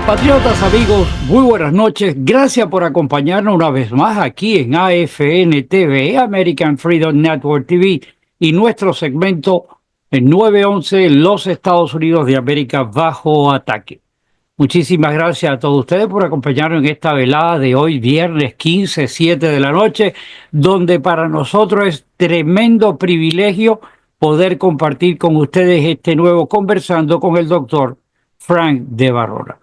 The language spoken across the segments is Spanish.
Compatriotas, amigos, muy buenas noches. Gracias por acompañarnos una vez más aquí en AFN TV, American Freedom Network TV, y nuestro segmento en 911, los Estados Unidos de América bajo ataque. Muchísimas gracias a todos ustedes por acompañarnos en esta velada de hoy, viernes 15, 7 de la noche, donde para nosotros es tremendo privilegio poder compartir con ustedes este nuevo Conversando con el doctor Frank de Barona.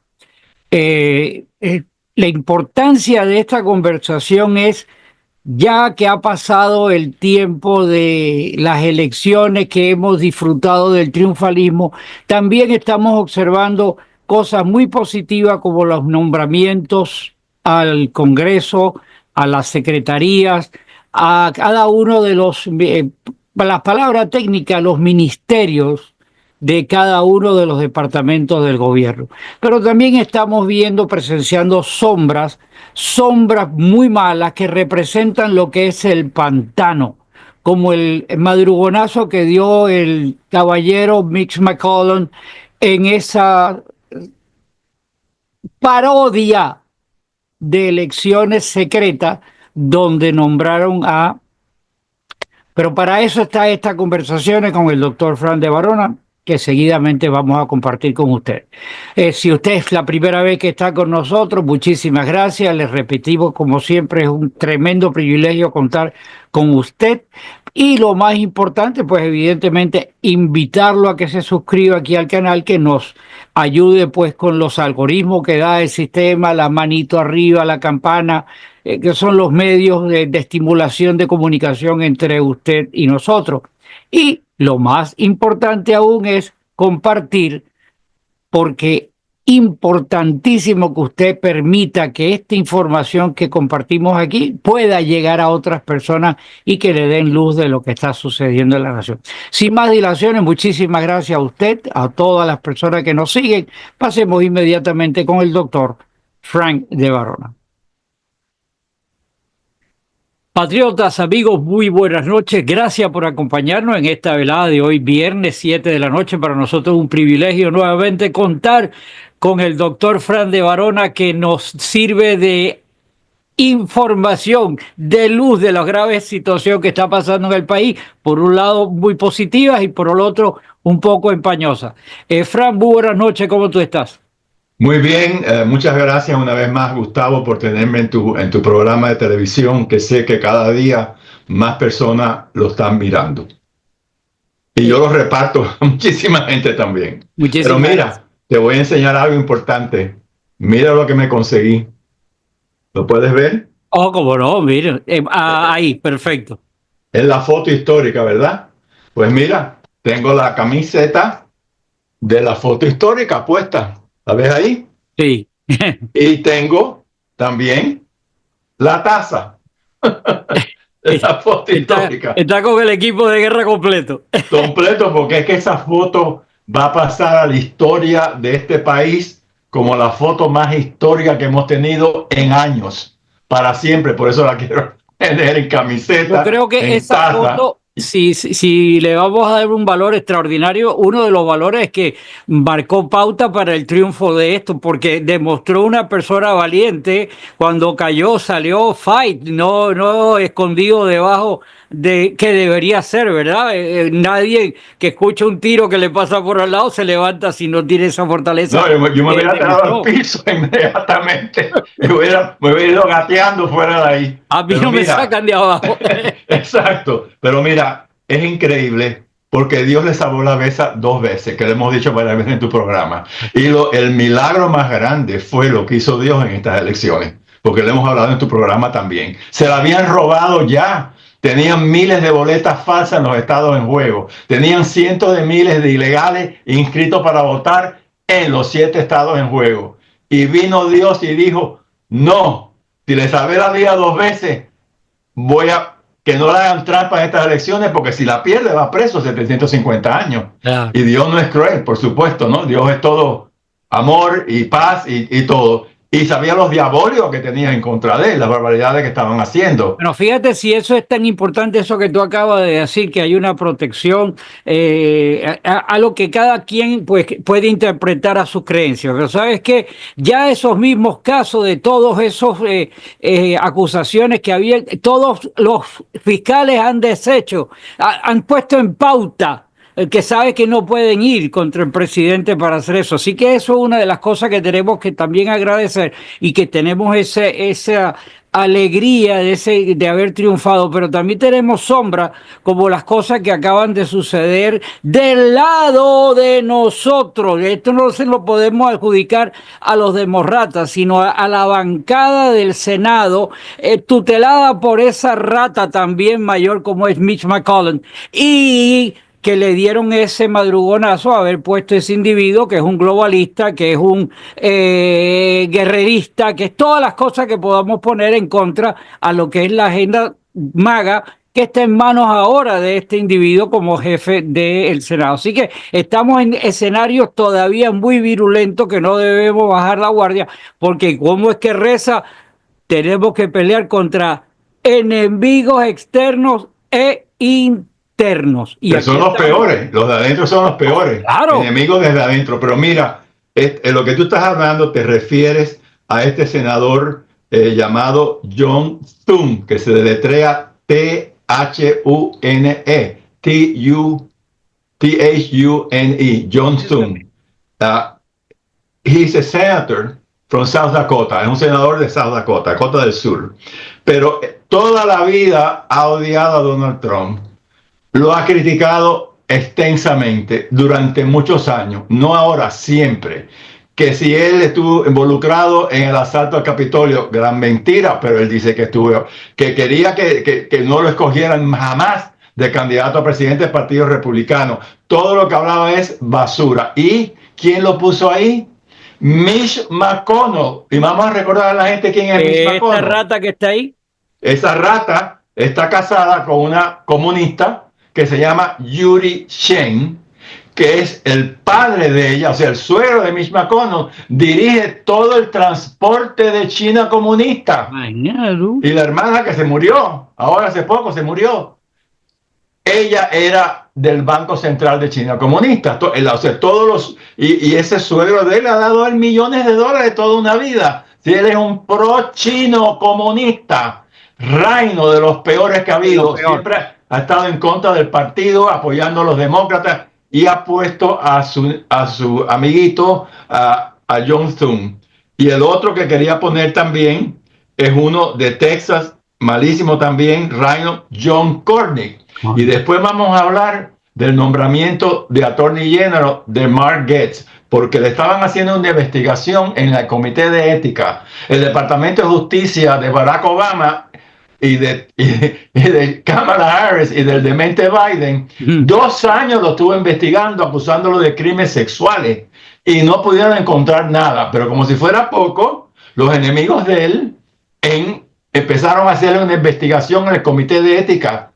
La importancia de esta conversación es, ya que ha pasado el tiempo de las elecciones, que hemos disfrutado del triunfalismo, también estamos observando cosas muy positivas como los nombramientos al Congreso, a las secretarías, a cada uno de las palabras técnicas, los ministerios de cada uno de los departamentos del gobierno. Pero también estamos presenciando sombras muy malas que representan lo que es el pantano, como el madrugonazo que dio el caballero Mitch McConnell en esa parodia de elecciones secretas donde nombraron a... Pero para eso está esta conversación con el doctor Frank de Barona, que seguidamente vamos a compartir con usted. Si usted es la primera vez que está con nosotros, muchísimas gracias. Les repetimos, como siempre, es un tremendo privilegio contar con usted. Y lo más importante, pues evidentemente, invitarlo a que se suscriba aquí al canal, que nos ayude pues con los algoritmos que da el sistema, la manito arriba, la campana, que son los medios de estimulación de comunicación entre usted y nosotros. Y lo más importante aún es compartir, porque importantísimo que usted permita que esta información que compartimos aquí pueda llegar a otras personas y que le den luz de lo que está sucediendo en la nación. Sin más dilaciones, muchísimas gracias a usted, a todas las personas que nos siguen. Pasemos inmediatamente con el doctor Frank de Barona. Patriotas, amigos, muy buenas noches. Gracias por acompañarnos en esta velada de hoy, viernes 7 de la noche. Para nosotros es un privilegio nuevamente contar con el doctor Frank de Barona, que nos sirve de información, de luz de la grave situación que está pasando en el país. Por un lado, muy positivas, y por el otro, un poco empañosas. Frank, muy buenas noches. ¿Cómo tú estás? Muy bien, muchas gracias una vez más, Gustavo, por tenerme en tu programa de televisión, que sé que cada día más personas lo están mirando. Y yo lo reparto a muchísima gente también. Pero mira, te voy a enseñar algo importante. Mira lo que me conseguí. ¿Lo puedes ver? Oh, cómo no, mira. Ahí, perfecto. Es la foto histórica, ¿verdad? Pues mira, tengo la camiseta de la foto histórica puesta. ¿La ves ahí? Sí. Y tengo también la taza. La foto histórica. Está con el equipo de guerra completo. Completo, porque es que esa foto va a pasar a la historia de este país como la foto más histórica que hemos tenido en años. Para siempre, por eso la quiero tener en camiseta. Yo creo que esa foto, si le vamos a dar un valor extraordinario, uno de los valores que marcó pauta para el triunfo de esto, porque demostró una persona valiente. Cuando cayó, salió fight, no escondido debajo de que debería ser, ¿verdad? Nadie que escucha un tiro que le pasa por al lado se levanta si no tiene esa fortaleza. No, yo me hubiera tirado al piso inmediatamente. me hubiera ido gateando fuera de ahí. A mí no me sacan de abajo. Exacto. Pero mira, es increíble, porque Dios le salvó la cabeza 2 veces, que le hemos dicho varias veces en tu programa. Y el milagro más grande fue lo que hizo Dios en estas elecciones, porque le hemos hablado en tu programa también. Se la habían robado ya. Tenían miles de boletas falsas en los estados en juego. Tenían cientos de miles de ilegales inscritos para votar en los 7 estados en juego. Y vino Dios y dijo, no, si le salvé la vida 2 veces, voy a que no le hagan trampa en estas elecciones, porque si la pierde va preso 750 años. Claro. Y Dios no es cruel, por supuesto, ¿no? Dios es todo amor y paz y todo. y sabía los diabólicos que tenían en contra de él, las barbaridades que estaban haciendo. Bueno, fíjate si eso es tan importante, eso que tú acabas de decir, que hay una protección a lo que cada quien pues, puede interpretar a sus creencias. Pero sabes que ya esos mismos casos de todos esos acusaciones que había, todos los fiscales han deshecho, han puesto en pauta que sabe que no pueden ir contra el presidente para hacer eso. Así que eso es una de las cosas que tenemos que también agradecer y que tenemos esa alegría de haber triunfado, pero también tenemos sombra como las cosas que acaban de suceder del lado de nosotros. Esto no se lo podemos adjudicar a los demócratas, sino a la bancada del Senado, tutelada por esa rata también mayor como es Mitch McConnell, y que le dieron ese madrugonazo a haber puesto ese individuo que es un globalista, que es un guerrerista, que es todas las cosas que podamos poner en contra a lo que es la agenda MAGA, que está en manos ahora de este individuo como jefe del Senado. Así que estamos en escenarios todavía muy virulentos que no debemos bajar la guardia, porque como es que reza, tenemos que pelear contra enemigos externos e internos. Y Que son los peores, los de adentro son los peores, claro, enemigos desde adentro. Pero mira, en lo que tú estás hablando te refieres a este senador llamado John Thune, que se deletrea Thune, Thune, John Thune. He's a senator from South Dakota, es un senador de South Dakota, Dakota del Sur. Pero toda la vida ha odiado a Donald Trump. Lo ha criticado extensamente durante muchos años, no ahora, siempre. Que si él estuvo involucrado en el asalto al Capitolio, gran mentira, pero él dice que estuvo, que quería que no lo escogieran jamás de candidato a presidente del Partido Republicano. Todo lo que hablaba es basura. ¿Y quién lo puso ahí? Mitch McConnell. Y vamos a recordar a la gente quién es Mitch McConnell. Esta rata que está ahí. Esa rata está casada con una comunista que se llama Yuri Shane, que es el padre de ella, o sea, el suegro de Mitch McConnell, dirige todo el transporte de China comunista. Y la hermana que se murió, ahora hace poco se murió, ella era del Banco Central de China comunista. O sea, y ese suegro de él ha dado él millones de dólares toda una vida. Si él es un pro chino comunista, reino de los peores que ha habido, siempre ha estado en contra del partido, apoyando a los demócratas, y ha puesto a su amiguito, a John Thune. Y el otro que quería poner también es uno de Texas, malísimo también, reino, John Cornyn. Y después vamos a hablar del nombramiento de Attorney General de Mark Gaetz, porque le estaban haciendo una investigación en el Comité de Ética. El Departamento de Justicia de Barack Obama y de Kamala Harris y del demente Biden, 2 años lo estuvo investigando, acusándolo de crímenes sexuales, y no pudieron encontrar nada. Pero como si fuera poco, los enemigos de él empezaron a hacerle una investigación en el Comité de Ética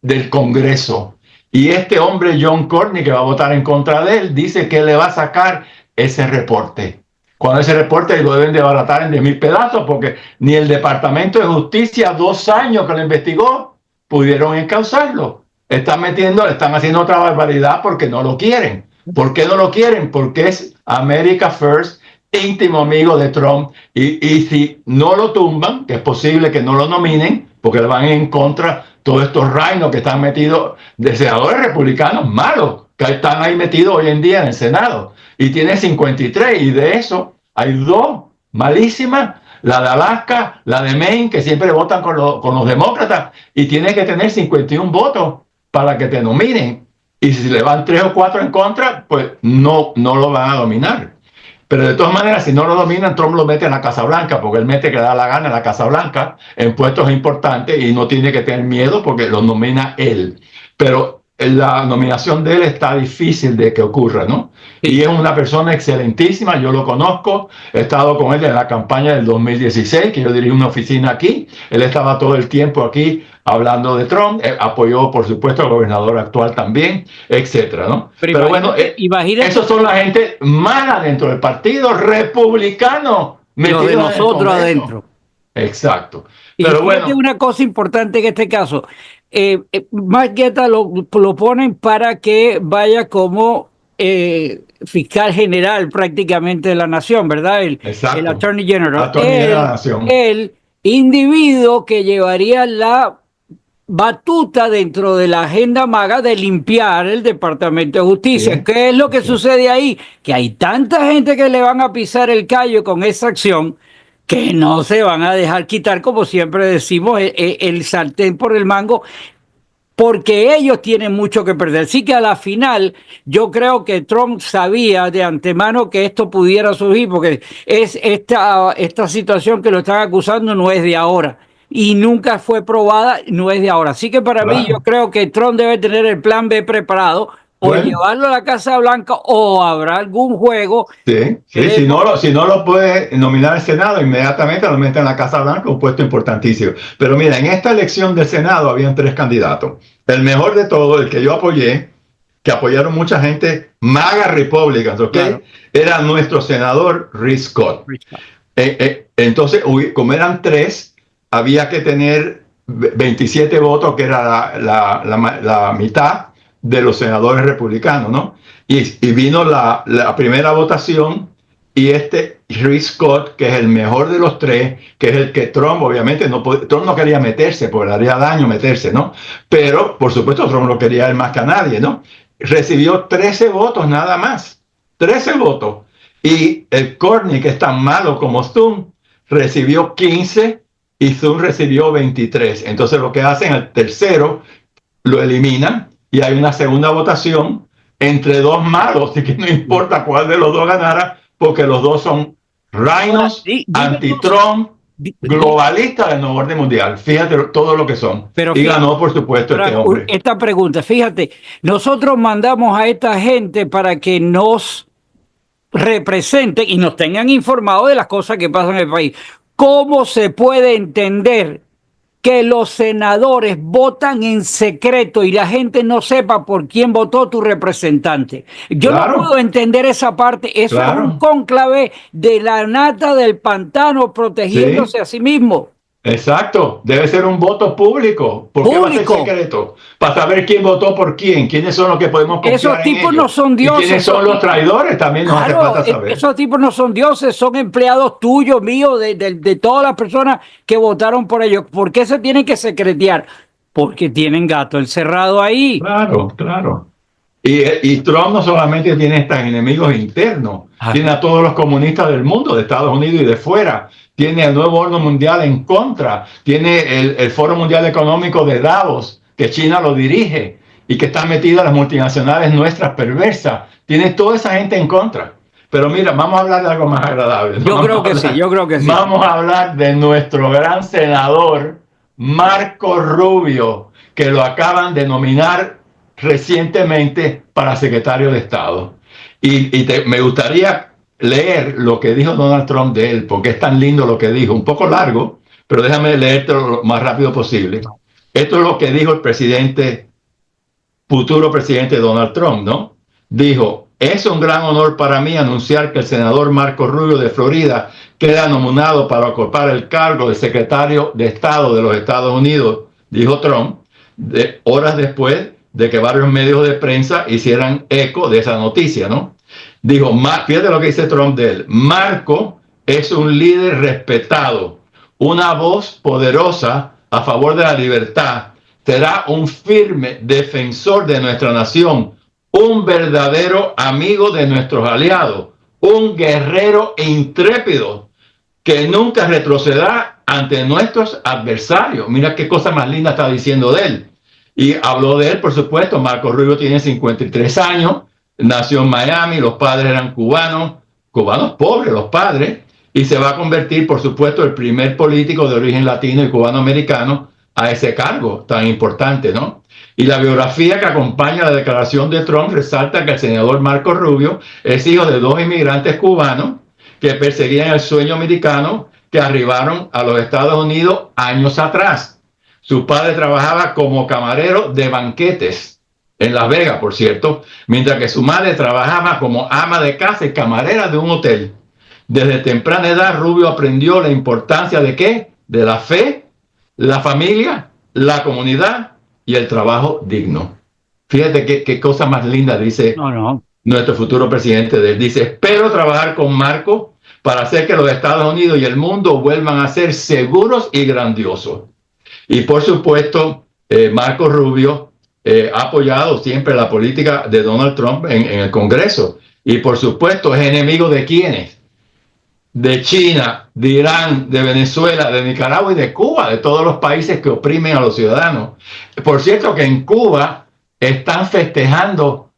del Congreso. Y este hombre, John Cornyn, que va a votar en contra de él, dice que le va a sacar ese reporte. Cuando ese reporte lo deben de baratar en 10,000 pedazos, porque ni el Departamento de Justicia, 2 años que lo investigó, pudieron encauzarlo. Están haciendo otra barbaridad porque no lo quieren. ¿Por qué no lo quieren? Porque es America First, íntimo amigo de Trump. Y si no lo tumban, que es posible que no lo nominen, porque le van en contra todos estos reinos que están metidos, de senadores republicanos malos, que están ahí metidos hoy en día en el Senado. Y tiene 53, y de eso hay 2 malísimas, la de Alaska, la de Maine, que siempre votan con los demócratas, y tiene que tener 51 votos para que te nominen. Y si le van 3 o 4 en contra, pues no lo van a dominar. Pero de todas maneras, si no lo dominan, Trump lo mete en la Casa Blanca, porque él mete que da la gana en la Casa Blanca, en puestos importantes, y no tiene que tener miedo porque lo nomina él. Pero la nominación de él está difícil de que ocurra, ¿no? Sí. Y es una persona excelentísima, yo lo conozco, he estado con él en la campaña del 2016, que yo dirigí una oficina aquí, él estaba todo el tiempo aquí hablando de Trump, apoyó por supuesto al gobernador actual también, etcétera, ¿no? Pero bueno, esos son la gente mala dentro del partido republicano, los de metidos en el nosotros Congreso. adentro. Exacto. Y Pero fíjate bueno, una cosa importante en este caso. Mark Guetta lo ponen para que vaya como fiscal general prácticamente de la nación, ¿verdad? El exacto. Attorney General. Attorney General de la Nación. El individuo que llevaría la batuta dentro de la agenda maga de limpiar el Departamento de Justicia. Sí, ¿Qué es lo que sí. sucede ahí? Que hay tanta gente que le van a pisar el callo con esa acción que no se van a dejar quitar, como siempre decimos, el sartén por el mango, porque ellos tienen mucho que perder. Así que a la final yo creo que Trump sabía de antemano que esto pudiera surgir, porque esta situación que lo están acusando no es de ahora y nunca fue probada, no es de ahora. Así que para mí yo Claro. creo que Trump debe tener el plan B preparado o Bueno, llevarlo a la Casa Blanca o habrá algún juego sí, que sí. dé. Si no lo puede nominar al Senado, inmediatamente lo mete en la Casa Blanca, un puesto importantísimo. Pero mira, en esta elección del Senado habían tres candidatos. El mejor de todos, el que yo apoyé, que apoyaron mucha gente, MAGA Republicans, ¿ok? Claro. Era nuestro senador Rick Scott. Entonces, como eran tres, había que tener 27 votos, que era la mitad de los senadores republicanos, ¿no? Y vino la primera votación y Rick Scott, que es el mejor de los tres, que es el que Trump, obviamente, Trump no quería meterse, porque le haría daño meterse, ¿no? Pero, por supuesto, Trump no quería ir más que a nadie, ¿no? Recibió 13 votos nada más, 13 votos. Y el Courtney, que es tan malo como Zoom, recibió 15 y Zoom recibió 23. Entonces lo que hacen, el tercero lo eliminan y hay una segunda votación entre dos malos, y que no importa cuál de los dos ganara, porque los dos son Ahora, rhinos, dime tú, anti-Trump, globalistas del nuevo orden mundial. Fíjate todo lo que son. pero Y fíjate, ganó, por supuesto, este hombre. esta pregunta, fíjate, nosotros mandamos a esta gente para que nos representen y nos tengan informados de las cosas que pasan en el país. ¿Cómo se puede entender que los senadores votan en secreto y la gente no sepa por quién votó tu representante? Yo no puedo Claro, entender esa parte. Eso es un claro. cónclave de la nata del pantano Sí. protegiéndose a sí mismo. Exacto, debe ser un voto público. ¿Por qué va a ser Público. secreto? Para saber quién votó por quién, quiénes son los que podemos Esos confiar en tipos no ellos. son Y quiénes dioses, son los traidores, también nos hace claro, falta saber. esos tipos no son dioses, son empleados tuyos, míos, de todas las personas que votaron por ellos. ¿Por qué se tienen que secretear? Porque tienen gato encerrado ahí. Claro, claro. Y Trump no solamente tiene estos enemigos internos, tiene Ajá. a todos los comunistas del mundo, de Estados Unidos y de fuera, tiene el nuevo orden mundial en contra, tiene el Foro Mundial Económico de Davos, que China lo dirige y que están metidas las multinacionales nuestras perversas, tiene toda esa gente en contra. Pero mira, vamos a hablar de algo más agradable, ¿no? Yo creo que sí, yo creo que sí. Vamos a hablar de nuestro gran senador, Marco Rubio, que lo acaban de nominar recientemente para secretario de Estado. Me gustaría leer lo que dijo Donald Trump de él, porque es tan lindo lo que dijo, un poco largo, pero déjame leerte lo más rápido posible. Esto es lo que dijo el futuro presidente Donald Trump, ¿no? Dijo, es un gran honor para mí anunciar que el senador Marco Rubio de Florida queda nominado para ocupar el cargo de secretario de Estado de los Estados Unidos, dijo Trump, horas después de que varios medios de prensa hicieran eco de esa noticia, ¿no? Dijo, fíjate lo que dice Trump de él, Marco es un líder respetado, una voz poderosa a favor de la libertad, será un firme defensor de nuestra nación, un verdadero amigo de nuestros aliados, un guerrero intrépido que nunca retrocederá ante nuestros adversarios. Mira qué cosa más linda está diciendo de él. Y habló de él, por supuesto. Marco Rubio tiene 53 años, nació en Miami, los padres eran cubanos, cubanos pobres los padres, y se va a convertir, por supuesto, el primer político de origen latino y cubano-americano a ese cargo tan importante, ¿no? Y la biografía que acompaña la declaración de Trump resalta que el senador Marco Rubio es hijo de dos inmigrantes cubanos que perseguían el sueño americano, que arribaron a los Estados Unidos años atrás. Su padre trabajaba como camarero de banquetes en Las Vegas, por cierto, mientras que su madre trabajaba como ama de casa y camarera de un hotel. Desde temprana edad, Rubio aprendió la importancia de ¿qué? De la fe, la familia, la comunidad y el trabajo digno. Fíjate qué cosa más linda dice No, no. nuestro futuro presidente. Dice, espero trabajar con Marco para hacer que los Estados Unidos y el mundo vuelvan a ser seguros y grandiosos. Y por supuesto, Marco Rubio ha apoyado siempre la política de Donald Trump en el Congreso. Y por supuesto, es enemigo de ¿quiénes? De China, de Irán, de Venezuela, de Nicaragua y de Cuba, de todos los países que oprimen a los ciudadanos. Por cierto que en Cuba están festejando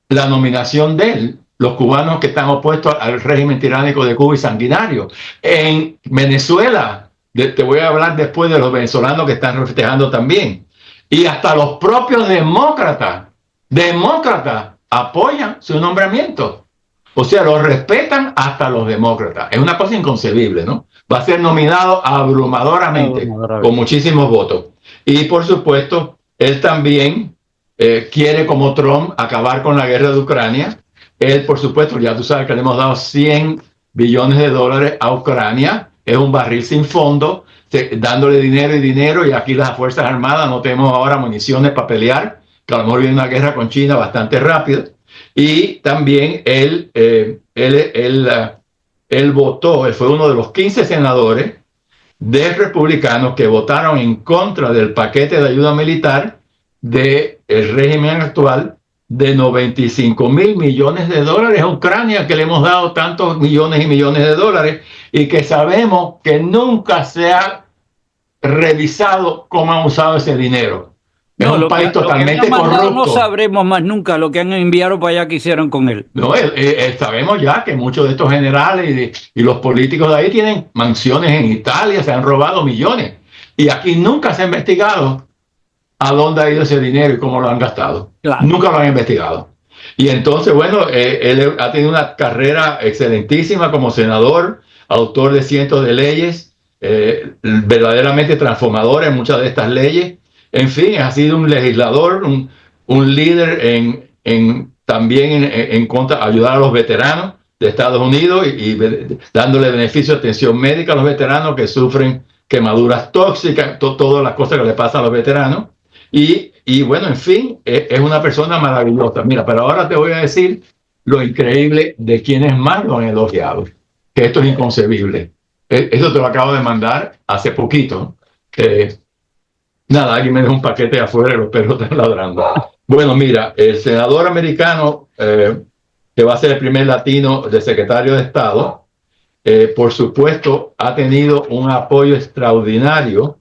la nominación de él, los cubanos que están opuestos al régimen tiránico de Cuba y sanguinario. En Venezuela, te voy a hablar después de los venezolanos que están festejando también. Y hasta los propios demócratas apoyan su nombramiento. O sea, lo respetan hasta los demócratas. Es una cosa inconcebible, ¿no? Va a ser nominado abrumadoramente, con muchísimos votos. Y por supuesto, él también quiere, como Trump, acabar con la guerra de Ucrania. Él, por supuesto, ya tú sabes que le hemos dado $100 billones a Ucrania. Es un barril sin fondo, dándole dinero, y aquí las Fuerzas Armadas no tenemos ahora municiones para pelear, que a lo mejor viene una guerra con China bastante rápida. Y también él votó, él fue uno de los 15 senadores de republicanos que votaron en contra del paquete de ayuda militar del régimen actual de $95,000 millones a Ucrania, que le hemos dado tantos millones y millones de dólares, y que sabemos que nunca se ha revisado cómo han usado ese dinero. Es un país totalmente corrupto. No sabremos más nunca lo que han enviado para allá que hicieron con él. No, sabemos ya que muchos de estos generales y los políticos de ahí tienen mansiones en Italia, se han robado millones. Y aquí nunca se ha investigado a dónde ha ido ese dinero y cómo lo han gastado. Claro. Nunca lo han investigado. Y entonces, bueno, él ha tenido una carrera excelentísima como senador, autor de cientos de leyes, verdaderamente transformador en muchas de estas leyes. En fin, ha sido un legislador, un líder también en contra, ayudar a los veteranos de Estados Unidos y dándole beneficio de atención médica a los veteranos que sufren quemaduras tóxicas, todas las cosas que le pasan a los veteranos. Y bueno, en fin, es una persona maravillosa. Mira, pero ahora te voy a decir lo increíble de quienes más lo han elogiado, que esto es inconcebible. Eso te lo acabo de mandar hace poquito. Nada, alguien me dejó un paquete afuera y los perros están ladrando. Bueno, mira, el senador americano, que va a ser el primer latino de secretario de Estado, por supuesto, ha tenido un apoyo extraordinario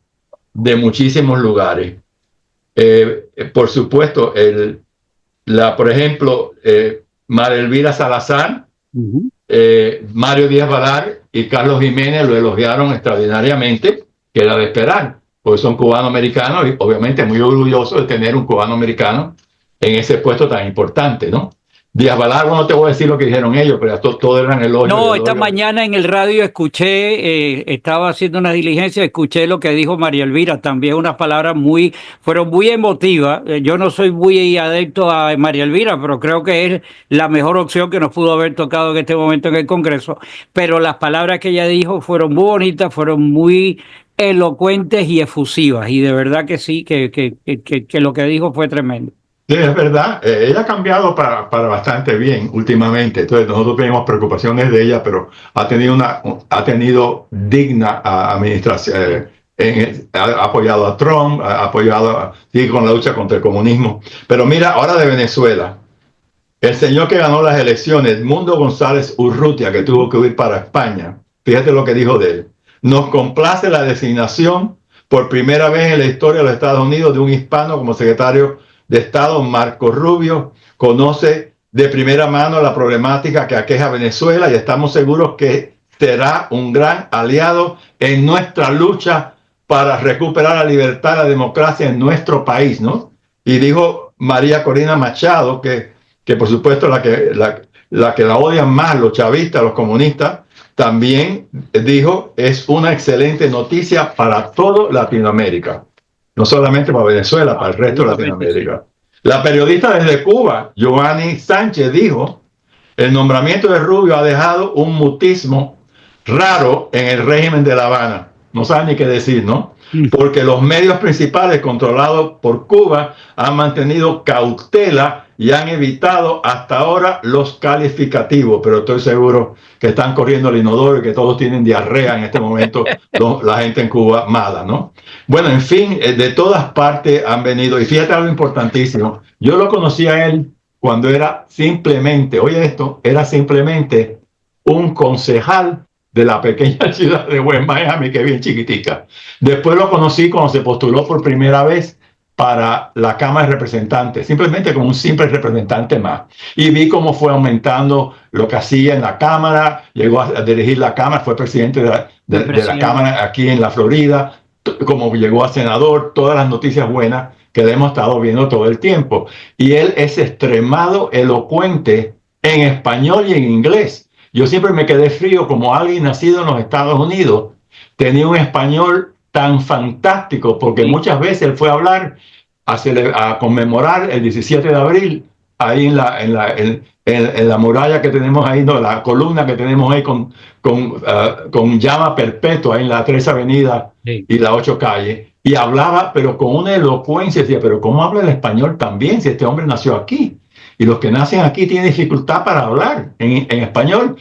de muchísimos lugares. Por supuesto, por ejemplo, María Elvira Salazar, Mario Díaz Balar y Carlos Jiménez lo elogiaron extraordinariamente, que era de esperar, porque son cubano-americanos y obviamente muy orgullosos de tener un cubano-americano en ese puesto tan importante, ¿no? Díaz Balar, no te voy a decir lo que dijeron ellos, pero todo eran elogios. No, esta mañana en el radio escuché, estaba haciendo una diligencia, escuché lo que dijo María Elvira, también unas palabras fueron muy emotivas. Yo no soy muy adepto a María Elvira, pero creo que es la mejor opción que nos pudo haber tocado en este momento en el Congreso. Pero las palabras que ella dijo fueron muy bonitas, fueron muy elocuentes y efusivas, y de verdad que sí, que lo que dijo fue tremendo. Sí, es verdad. Ella ha cambiado para bastante bien últimamente. Entonces nosotros tenemos preocupaciones de ella, pero ha tenido digna administración. Ha apoyado a Trump, sigue con la lucha contra el comunismo. Pero mira, ahora de Venezuela. El señor que ganó las elecciones, Edmundo González Urrutia, que tuvo que huir para España, fíjate lo que dijo de él. Nos complace la designación por primera vez en la historia de los Estados Unidos de un hispano como secretario de Estado. Marco Rubio conoce de primera mano la problemática que aqueja a Venezuela y estamos seguros que será un gran aliado en nuestra lucha para recuperar la libertad, la democracia en nuestro país, ¿no? Y dijo María Corina Machado, que por supuesto la que la odian más los chavistas, los comunistas, también dijo, es una excelente noticia para toda Latinoamérica. No solamente para Venezuela, para el resto de Latinoamérica. La periodista desde Cuba, Giovanni Sánchez, dijo el nombramiento de Rubio ha dejado un mutismo raro en el régimen de La Habana. No saben ni qué decir, ¿no? Porque los medios principales controlados por Cuba han mantenido cautela y han evitado hasta ahora los calificativos, pero estoy seguro que están corriendo el inodoro y que todos tienen diarrea en este momento, la gente en Cuba mala, ¿no? Bueno, en fin, de todas partes han venido, y fíjate algo importantísimo, yo lo conocí a él cuando era simplemente, oye esto, era simplemente un concejal de la pequeña ciudad de West Miami, que es bien chiquitica. Después lo conocí cuando se postuló por primera vez para la Cámara de Representantes, simplemente como un simple representante más. Y vi cómo fue aumentando lo que hacía en la Cámara, llegó a dirigir la Cámara, fue presidente de la Cámara aquí en la Florida, como llegó a senador, todas las noticias buenas que le hemos estado viendo todo el tiempo. Y él es extremado elocuente en español y en inglés. Yo siempre me quedé frío como alguien nacido en los Estados Unidos. Tenía un español tan fantástico porque muchas veces él fue a hablar, a conmemorar el 17 de abril, ahí en la muralla que tenemos ahí, no, la columna que tenemos ahí con llama perpetua en la 3 Avenida y la 8 Calle. Y hablaba, pero con una elocuencia, decía, pero ¿cómo habla el español también si este hombre nació aquí? Y los que nacen aquí tienen dificultad para hablar en español.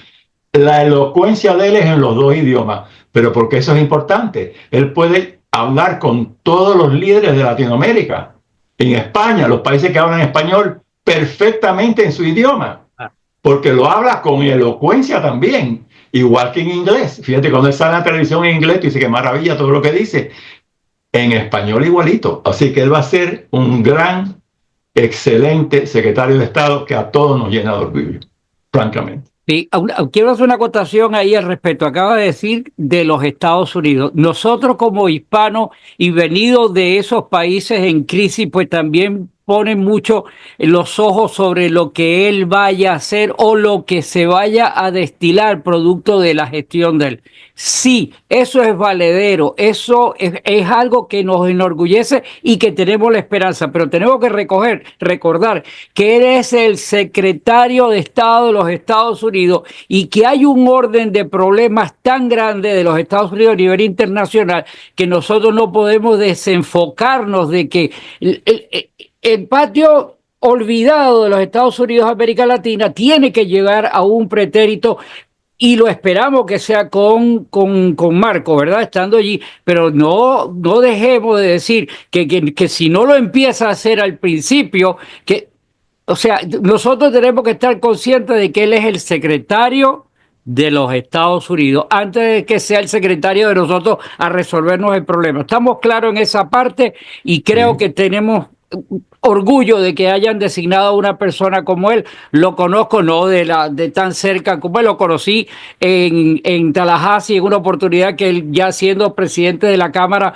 La elocuencia de él es en los dos idiomas, pero porque eso es importante. Él puede hablar con todos los líderes de Latinoamérica, en España, los países que hablan español, perfectamente en su idioma, porque lo habla con elocuencia también, igual que en inglés. Fíjate, cuando él sale en la televisión en inglés, tú dices, qué maravilla todo lo que dice. En español igualito. Así que él va a ser un gran, excelente secretario de Estado que a todos nos llena de orgullo, francamente. Sí, quiero hacer una acotación ahí al respecto. Acaba de decir de los Estados Unidos. Nosotros como hispanos y venidos de esos países en crisis, pues también ponen mucho los ojos sobre lo que él vaya a hacer o lo que se vaya a destilar producto de la gestión de él. Sí, eso es valedero, eso es algo que nos enorgullece y que tenemos la esperanza, pero tenemos que recordar que él es el secretario de Estado de los Estados Unidos y que hay un orden de problemas tan grande de los Estados Unidos a nivel internacional que nosotros no podemos desenfocarnos de que el patio olvidado de los Estados Unidos de América Latina tiene que llegar a un pretérito y lo esperamos que sea con Marco, ¿verdad? Estando allí, pero no dejemos de decir que si no lo empieza a hacer al principio, o sea, nosotros tenemos que estar conscientes de que él es el secretario de los Estados Unidos, antes de que sea el secretario de nosotros a resolvernos el problema. Estamos claros en esa parte y creo que tenemos orgullo de que hayan designado a una persona como él. Lo conozco no de tan cerca como él, lo conocí en Tallahassee en una oportunidad que él, ya siendo presidente de la Cámara,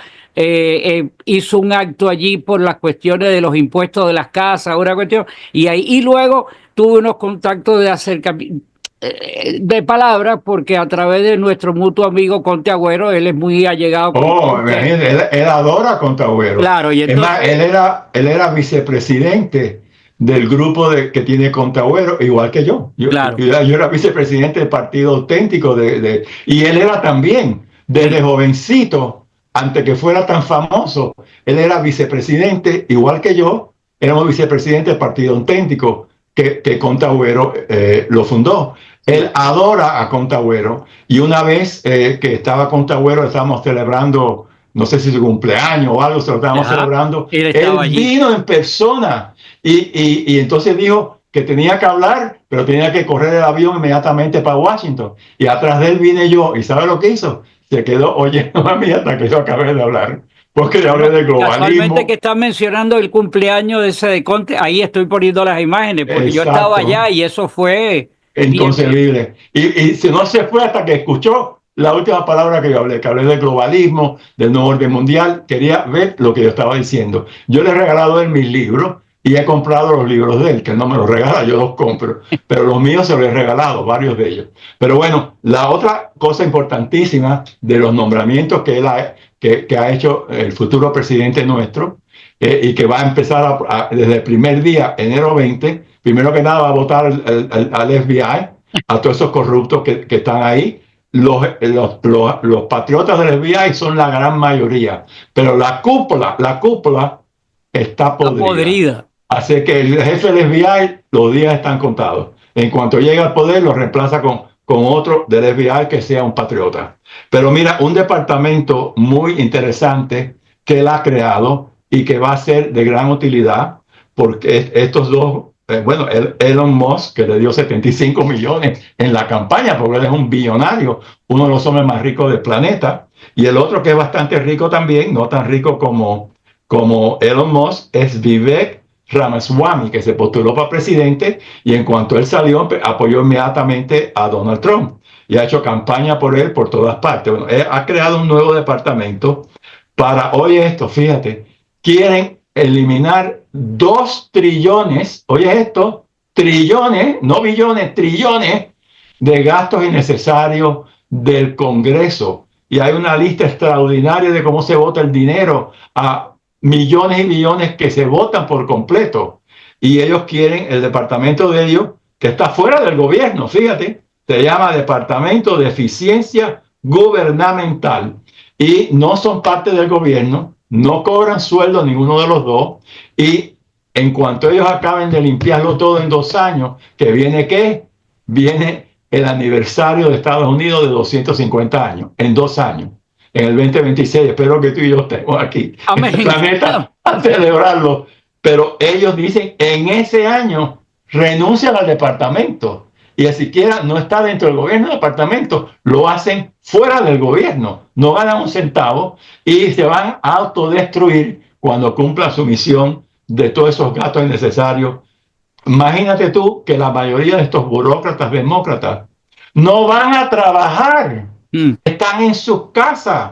hizo un acto allí por las cuestiones de los impuestos de las casas, una cuestión, y luego tuve unos contactos de acercamiento, de palabras, porque a través de nuestro mutuo amigo Conte Agüero, él es muy allegado con Conte. Él adora a Conte Agüero. Claro, y entonces, es más, él era vicepresidente del grupo que tiene Conte Agüero, igual que yo. Claro. Yo era vicepresidente del Partido Auténtico, y él era también, desde jovencito, antes que fuera tan famoso, él era vicepresidente, igual que yo, éramos vicepresidente del Partido Auténtico, que Conte Agüero lo fundó. Él adora a Conte Agüero, y una vez que estaba Conte Agüero, estábamos celebrando, no sé si su cumpleaños o algo, se lo estábamos celebrando, él vino en persona y entonces dijo que tenía que hablar, pero tenía que correr el avión inmediatamente para Washington, y atrás de él vine yo, y ¿sabe lo que hizo? Se quedó oyendo a mí hasta que yo acabé de hablar. Porque le hablé del globalismo. Casualmente que están mencionando el cumpleaños de ese de Conte, ahí estoy poniendo las imágenes, porque yo estaba allá y eso fue inconcebible. Y si no se fue hasta que escuchó la última palabra que hablé del globalismo, del nuevo orden mundial, quería ver lo que yo estaba diciendo. Yo le he regalado a él mis libros y he comprado los libros de él, que él no me los regala, yo los compro, pero los míos se los he regalado, varios de ellos. Pero bueno, la otra cosa importantísima de los nombramientos que él que ha hecho el futuro presidente nuestro, y que va a empezar desde el primer día, enero 20, primero que nada va a votar al FBI, a todos esos corruptos que están ahí. Los patriotas del FBI son la gran mayoría, pero la cúpula está podrida. Así que el jefe del FBI, los días están contados. En cuanto llega al poder, lo reemplaza con otro del FBI que sea un patriota. Pero mira, un departamento muy interesante que él ha creado y que va a ser de gran utilidad, porque estos dos, bueno, Elon Musk, que le dio 75 millones en la campaña, porque él es un billonario, uno de los hombres más ricos del planeta, y el otro que es bastante rico también, no tan rico como Elon Musk, es Vivek Ramaswamy, que se postuló para presidente, y en cuanto él salió, apoyó inmediatamente a Donald Trump y ha hecho campaña por él por todas partes. Bueno, él ha creado un nuevo departamento para, oye esto, fíjate, quieren eliminar 2 trillones, oye esto, trillones, no billones, trillones de gastos innecesarios del Congreso. Y hay una lista extraordinaria de cómo se vota el dinero a millones y millones que se votan por completo. Y ellos quieren, el departamento de ellos, que está fuera del gobierno, fíjate, se llama Departamento de Eficiencia Gubernamental. Y no son parte del gobierno, no cobran sueldo ninguno de los dos. Y en cuanto ellos acaben de limpiarlo todo en 2 años, que viene ¿qué? Viene el aniversario de Estados Unidos de 250 años, en 2 años. En el 2026, espero que tú y yo estemos aquí en el planeta a celebrarlo. Pero ellos dicen, en ese año renuncian al departamento. Y ni siquiera no está dentro del gobierno del departamento, lo hacen fuera del gobierno. No ganan un centavo y se van a autodestruir cuando cumplan su misión de todos esos gastos innecesarios. Imagínate tú que la mayoría de estos burócratas demócratas no van a trabajar. Están en sus casas.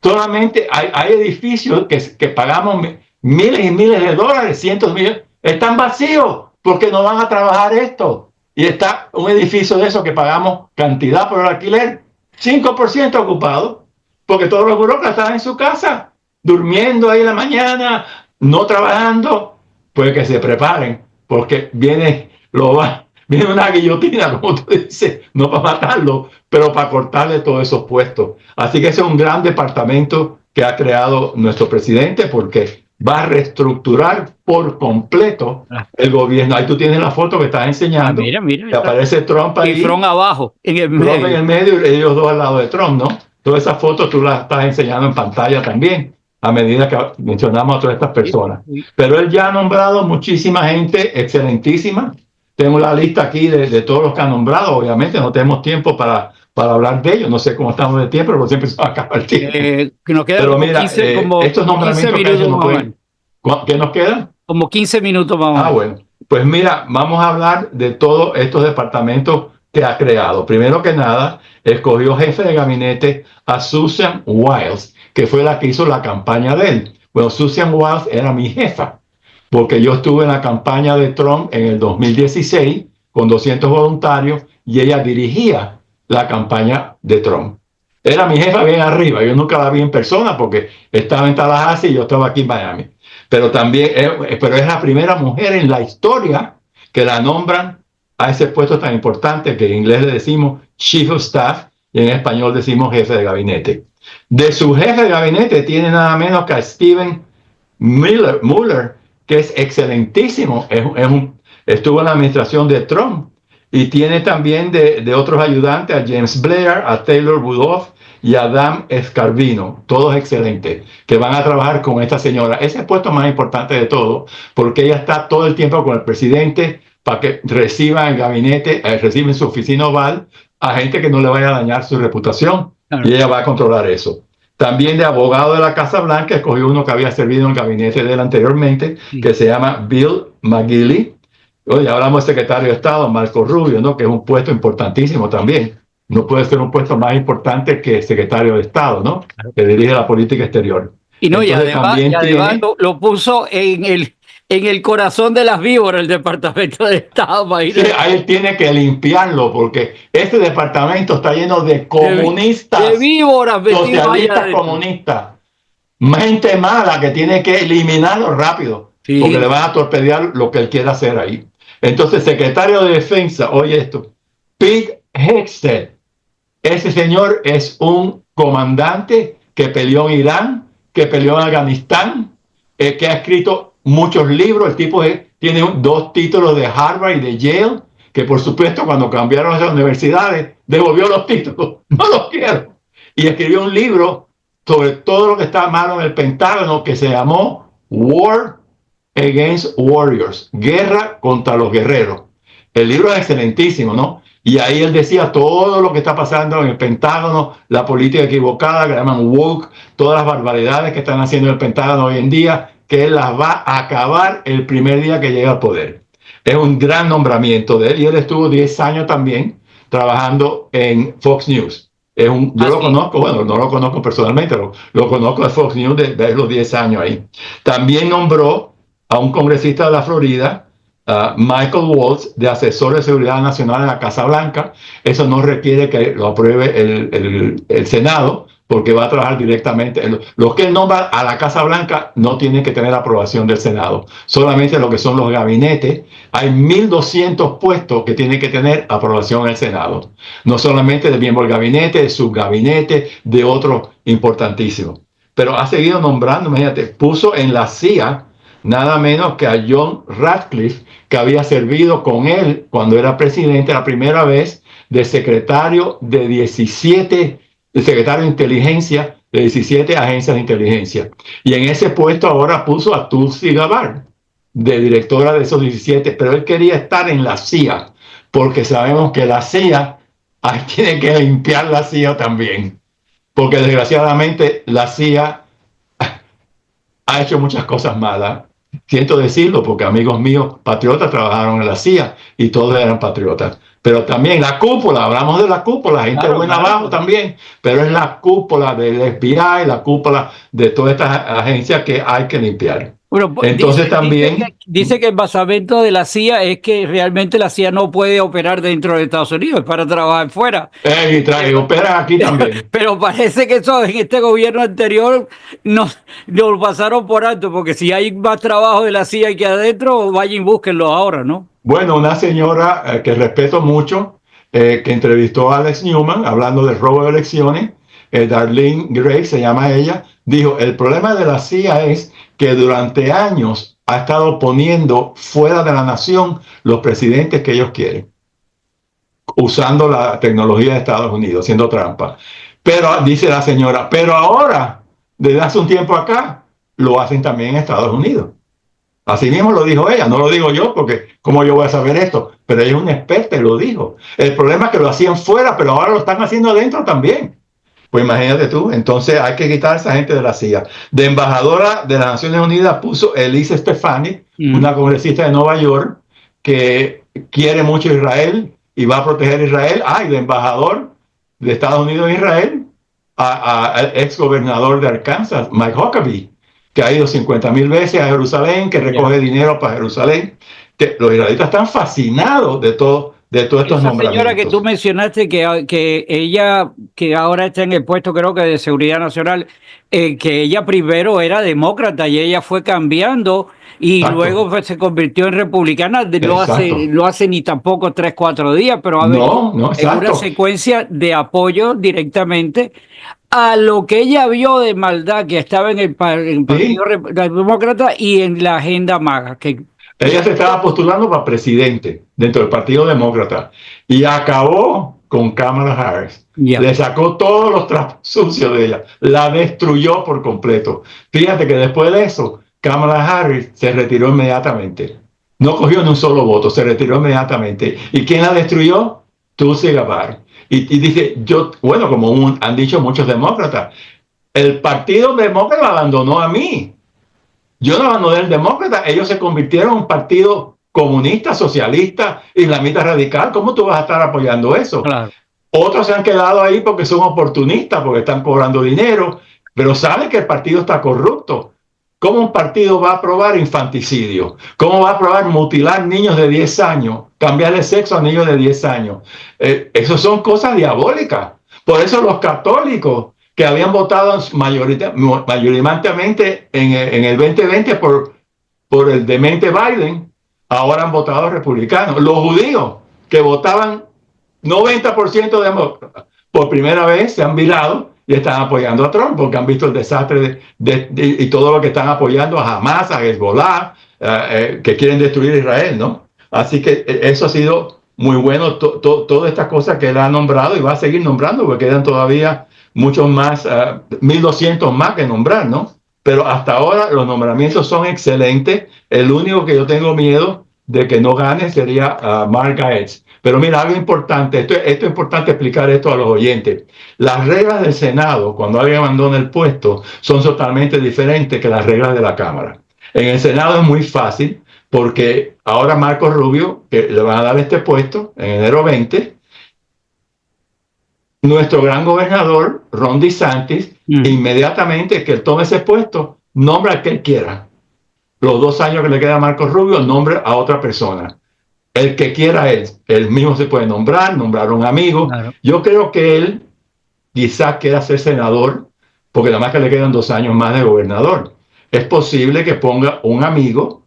Solamente hay edificios que pagamos miles y miles de dólares, cientos de millones, están vacíos porque no van a trabajar esto. Y está un edificio de esos que pagamos cantidad por el alquiler, 5% ocupado, porque todos los burócratas están en su casa, durmiendo ahí en la mañana, no trabajando. Pues que se preparen, porque viene una guillotina, como tú dices, no para matarlo, pero para cortarle todos esos puestos. Así que ese es un gran departamento que ha creado nuestro presidente, porque va a reestructurar por completo el gobierno. Ahí tú tienes la foto que estás enseñando. Mira, que aparece Trump ahí. Y Trump abajo, en el medio. Trump en el medio y ellos dos al lado de Trump, ¿no? Todas esas fotos tú las estás enseñando en pantalla también, a medida que mencionamos a todas estas personas. Pero él ya ha nombrado muchísima gente excelentísima. Tengo la lista aquí de todos los que ha nombrado. Obviamente no tenemos tiempo para hablar de ellos. No sé cómo estamos de tiempo, pero siempre se va a acabar el tiempo. Que nos queda pero mira, 15, estos nombramientos que ellos no pueden... ¿Qué nos queda? Como 15 minutos vamos. Bueno. Pues mira, vamos a hablar de todos estos departamentos que ha creado. Primero que nada, escogió jefe de gabinete a Susan Wiles, que fue la que hizo la campaña de él. Bueno, Susan Wiles era mi jefa, porque yo estuve en la campaña de Trump en el 2016 con 200 voluntarios y ella dirigía la campaña de Trump. Era mi jefa bien arriba, yo nunca la vi en persona porque estaba en Tallahassee y yo estaba aquí en Miami. Pero también, pero es la primera mujer en la historia que la nombran a ese puesto tan importante que en inglés le decimos Chief of Staff y en español decimos jefe de gabinete. De su jefe de gabinete tiene nada menos que a Stephen Mueller, que es excelentísimo, estuvo en la administración de Trump, y tiene también de otros ayudantes a James Blair, a Taylor Budoff y a Dan Escarvino, todos excelentes, que van a trabajar con esta señora. Ese es el puesto más importante de todo, porque ella está todo el tiempo con el presidente para que reciba en el gabinete, reciba en su oficina oval a gente que no le vaya a dañar su reputación. Claro. Y ella va a controlar eso. También de abogado de la Casa Blanca, escogió uno que había servido en el gabinete de él anteriormente, que se llama Bill McGilley. Hoy hablamos del secretario de Estado, Marco Rubio, ¿no? Que es un puesto importantísimo también. No puede ser un puesto más importante que secretario de Estado, ¿no? Que dirige la política exterior. Y no, entonces, y además lo puso en el corazón de las víboras, el Departamento de Estado. Sí, ahí tiene que limpiarlo, porque este departamento está lleno de comunistas. De víboras, socialistas comunistas. Gente mala que tiene que eliminarlo rápido. porque Sí. le van a torpedear lo que él quiera hacer ahí. Entonces, secretario de Defensa, oye esto, Pete Hegseth, ese señor es un comandante que peleó en Irán, que peleó en Afganistán, que ha escrito muchos libros. El tipo tiene dos títulos de Harvard y de Yale, que por supuesto cuando cambiaron esas universidades devolvió los títulos. No los quiero. Y escribió un libro sobre todo lo que está malo en el Pentágono que se llamó War Against Warriors, Guerra contra los guerreros. El libro es excelentísimo, ¿no? Y ahí él decía todo lo que está pasando en el Pentágono, la política equivocada, que llaman woke, todas las barbaridades que están haciendo en el Pentágono hoy en día, que él las va a acabar el primer día que llega al poder. Es un gran nombramiento de él y él estuvo 10 años también trabajando en Fox News. Yo lo Así. conozco, bueno, no lo conozco personalmente, lo conozco de Fox News de los 10 años ahí. También nombró a un congresista de la Florida, Michael Waltz, de asesor de seguridad nacional en la Casa Blanca. Eso no requiere que lo apruebe el Senado, porque va a trabajar directamente. Los que él nombra a la Casa Blanca no tienen que tener aprobación del Senado, solamente lo que son los gabinetes. Hay 1.200 puestos que tienen que tener aprobación del Senado, no solamente del miembro del gabinete, del subgabinete, de otros importantísimos. Pero ha seguido nombrando, imagínate, puso en la CIA nada menos que a John Ratcliffe, que había servido con él cuando era presidente la primera vez de secretario de 17, de secretario de inteligencia de 17 agencias de inteligencia. Y en ese puesto ahora puso a Tulsi Gabbard, de directora de esos 17, pero él quería estar en la CIA, porque sabemos que la CIA, ahí tiene que limpiar la CIA también, porque desgraciadamente la CIA ha hecho muchas cosas malas. Siento decirlo porque amigos míos patriotas trabajaron en la CIA y todos eran patriotas. Pero también la cúpula, hablamos de la cúpula, gente Claro, buena claro. abajo también, pero es la cúpula del FBI, la cúpula de todas estas agencias que hay que limpiar. Bueno, Entonces también, dice que el basamento de la CIA es que realmente la CIA no puede operar dentro de Estados Unidos, es para trabajar fuera. y operan aquí también. Pero parece que eso en este gobierno anterior nos lo pasaron por alto, porque si hay más trabajo de la CIA que adentro, vayan y búsquenlo ahora, ¿no? Bueno, una señora que respeto mucho, que entrevistó a Alex Newman hablando del robo de elecciones, Darlene Gray se llama ella, dijo, el problema de la CIA es que durante años ha estado poniendo fuera de la nación los presidentes que ellos quieren, usando la tecnología de Estados Unidos, haciendo trampa. Pero, dice la señora, pero ahora, desde hace un tiempo acá, lo hacen también en Estados Unidos. Así mismo lo dijo ella, no lo digo yo porque cómo yo voy a saber esto, pero ella es una experta y lo dijo. El problema es que lo hacían fuera, pero ahora lo están haciendo adentro también. Pues imagínate tú, entonces hay que quitar a esa gente de la CIA. De embajadora de las Naciones Unidas puso Elise Stefanik, una congresista de Nueva York que quiere mucho a Israel y va a proteger a Israel. Y de embajador de Estados Unidos en Israel al ex gobernador de Arkansas, Mike Huckabee, que ha ido 50,000 veces a Jerusalén, que recoge dinero para Jerusalén. Los israelitas están fascinados de todos estos Esa señora que tú nombramientos. mencionaste, que ella, que ahora está en el puesto, creo que de Seguridad Nacional, que ella primero era demócrata y ella fue cambiando y Exacto, luego pues, se convirtió en republicana. exacto. No hace ni tampoco 3, 4 días, pero ha No, venido no, en una exacto. secuencia de apoyo directamente a lo que ella vio de maldad que estaba en el Partido Sí, Demócrata y en la agenda MAGA, que ella se estaba postulando para presidente dentro del Partido Demócrata y acabó con Kamala Harris. ya. Le sacó todos los trapos sucios de ella, la destruyó por completo. Fíjate que después de eso, Kamala Harris se retiró inmediatamente. No cogió ni un solo voto, se retiró inmediatamente. ¿Y quién la destruyó? Tulsi Gabbard. Y dice, bueno, como han dicho muchos demócratas, el Partido Demócrata abandonó a mí. Yo no abandoné el demócrata, ellos se convirtieron en un partido comunista, socialista, islamista radical. ¿Cómo tú vas a estar apoyando eso? Claro. Otros se han quedado ahí porque son oportunistas, porque están cobrando dinero, pero saben que el partido está corrupto. ¿Cómo un partido va a aprobar infanticidio? ¿Cómo va a aprobar mutilar niños de 10 años? Cambiarle sexo a niños de 10 años. Eso son cosas diabólicas. Por eso los católicos que habían votado mayoritariamente en el 2020 por el demente Biden, ahora han votado republicanos. Los judíos que votaban 90% demócratas, por primera vez se han virado y están apoyando a Trump porque han visto el desastre y todo lo que están apoyando a Hamas, a Hezbollah, que quieren destruir Israel, ¿no? Así que eso ha sido muy bueno, todas estas cosas que él ha nombrado y va a seguir nombrando porque quedan todavía muchos más, 1.200 más que nombrar, ¿no? Pero hasta ahora los nombramientos son excelentes. El único que yo tengo miedo de que no gane sería Mark Gaetz. Pero mira, algo importante, esto es importante explicar esto a los oyentes. Las reglas del Senado, cuando alguien abandona el puesto, son totalmente diferentes que las reglas de la Cámara. En el Senado es muy fácil, porque ahora Marco Rubio, que le van a dar este puesto en enero 20, nuestro gran gobernador, Ron DeSantis, inmediatamente que él tome ese puesto, nombra al que él quiera. Los 2 años que le queda a Marco Rubio, nombre a otra persona. El que quiera él mismo se puede nombrar a un amigo. Claro. Yo creo que él quizás quiera ser senador, porque nada más que le quedan 2 años más de gobernador. Es posible que ponga un amigo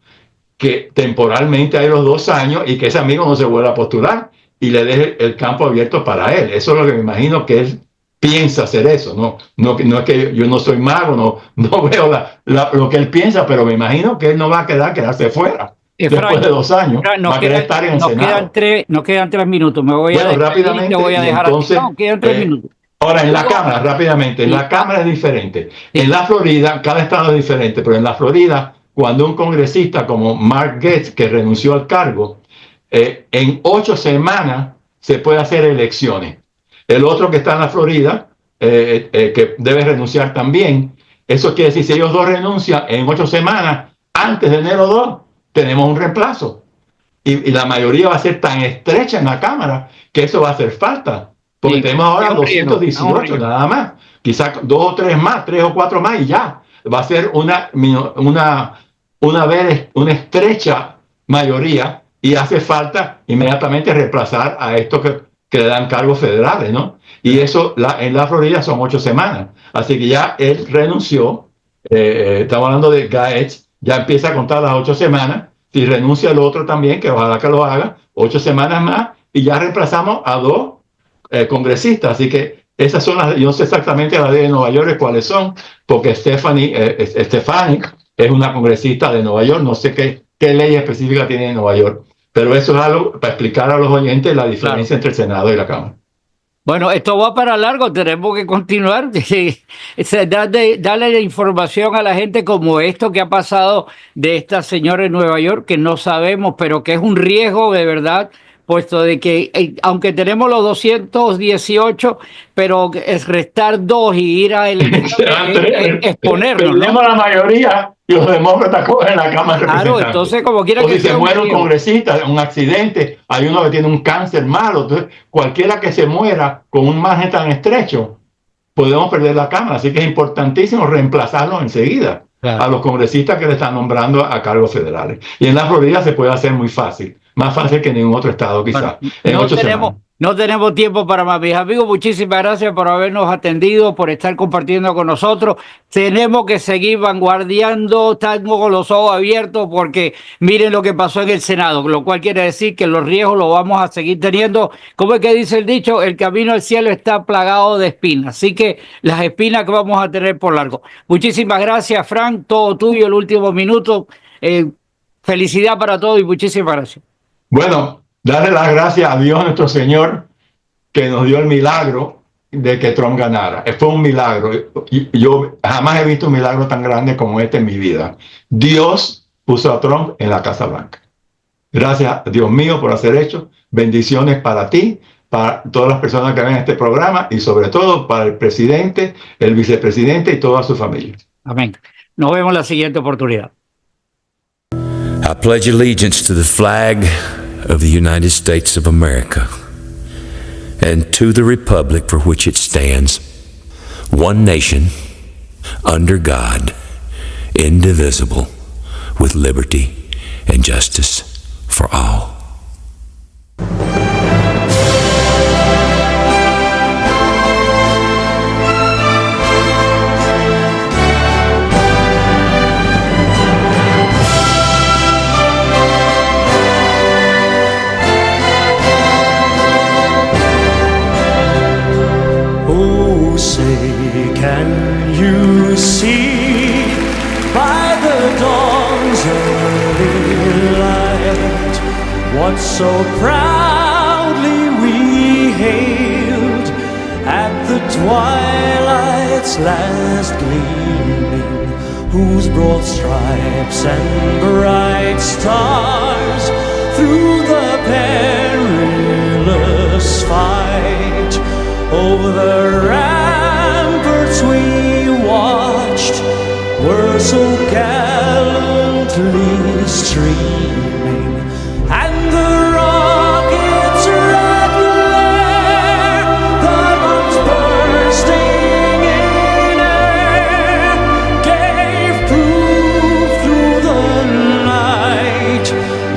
que temporalmente hay los 2 años y que ese amigo no se vuelva a postular y le deje el campo abierto para él. Eso es lo que me imagino que él piensa hacer eso. No es que yo no soy mago, no veo lo que él piensa, pero me imagino que él no va a quedarse fuera. Después de 2 años, va a querer estar en el Senado. Nos quedan 3 minutos. Me voy a rápidamente. Te voy a dejar entonces, aquí. No, quedan 3 minutos. Ahora, en la Cámara, rápidamente, en la Cámara es diferente. En la Florida, cada estado es diferente, pero en la Florida, cuando un congresista como Mark Gaetz, que renunció al cargo, en 8 semanas se puede hacer elecciones. El otro que está en la Florida, que debe renunciar también, eso quiere decir, si ellos dos renuncian en 8 semanas, antes de enero 2, tenemos un reemplazo. Y la mayoría va a ser tan estrecha en la Cámara que eso va a hacer falta. Porque tenemos ahora 218 nada más. Quizás 2 o 3 más, 3 o 4 más y ya. Va a ser una estrecha mayoría y hace falta inmediatamente reemplazar a estos que le dan cargos federales, ¿no? Y eso en la Florida son 8 semanas. Así que ya él renunció. Estamos hablando de Gaetz. Ya empieza a contar las 8 semanas. Si renuncia el otro también, que ojalá que lo haga, 8 semanas más, y ya reemplazamos a 2 congresistas. Así que esas son yo no sé exactamente las leyes de Nueva York cuáles son, porque Stephanie es una congresista de Nueva York, no sé qué ley específica tiene en Nueva York, pero eso es algo para explicar a los oyentes la diferencia entre el Senado y la Cámara. Bueno, esto va para largo, tenemos que continuar. Darle la información a la gente como esto que ha pasado de esta señora en Nueva York, que no sabemos, pero que es un riesgo de verdad, puesto de que aunque tenemos los 218, pero es restar 2 y ir a exponernos. Tenemos la mayoría y los demócratas cogen la Cámara de Representantes. Claro, entonces como quiera o que si se muere un congresista, un accidente, hay uno que tiene un cáncer malo, entonces cualquiera que se muera con un margen tan estrecho, podemos perder la Cámara. Así que es importantísimo reemplazarlos enseguida a los congresistas que le están nombrando a cargos federales. Y en la Florida se puede hacer muy fácil. Más fácil que en ningún otro estado, quizás. Bueno, no tenemos tiempo para más. Mis amigos, muchísimas gracias por habernos atendido, por estar compartiendo con nosotros. Tenemos que seguir vanguardiando, estamos con los ojos abiertos, porque miren lo que pasó en el Senado, lo cual quiere decir que los riesgos los vamos a seguir teniendo. ¿Cómo es que dice el dicho? El camino al cielo está plagado de espinas. Así que las espinas que vamos a tener por largo. Muchísimas gracias, Frank. Todo tuyo, el último minuto. Felicidad para todos y muchísimas gracias. Bueno, darle las gracias a Dios nuestro Señor que nos dio el milagro de que Trump ganara. Fue un milagro. Yo jamás he visto un milagro tan grande como este en mi vida. Dios puso a Trump en la Casa Blanca. Gracias, Dios mío, por hacer hecho. Bendiciones para ti, para todas las personas que ven este programa y sobre todo para el presidente, el vicepresidente y toda su familia. Amén. Nos vemos en la siguiente oportunidad. I pledge allegiance to the flag of the United States of America and to the republic for which it stands, one nation, under God, indivisible, with liberty and justice for all. delight, what so proudly we hailed at the twilight's last gleaming, whose broad stripes and bright stars through the perilous fight over the ramparts we watched were so gallantly streaming, and the rockets' red glare, the bombs bursting in air, gave proof through the night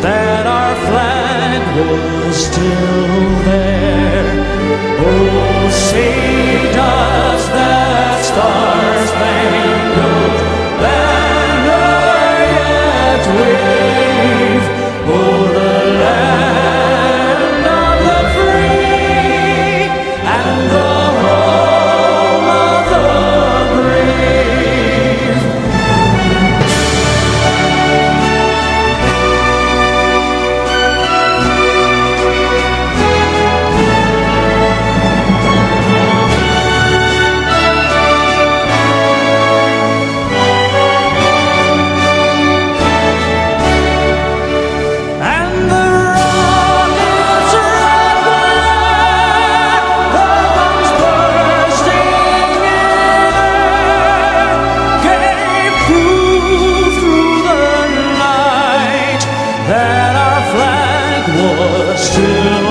that our flag was still there. Oh, say does that star-spangled banner yet wave o'er the land of the free and the home of the brave? And the rockets' red glare, the bombs bursting in air, gave proof through the night that our flag was still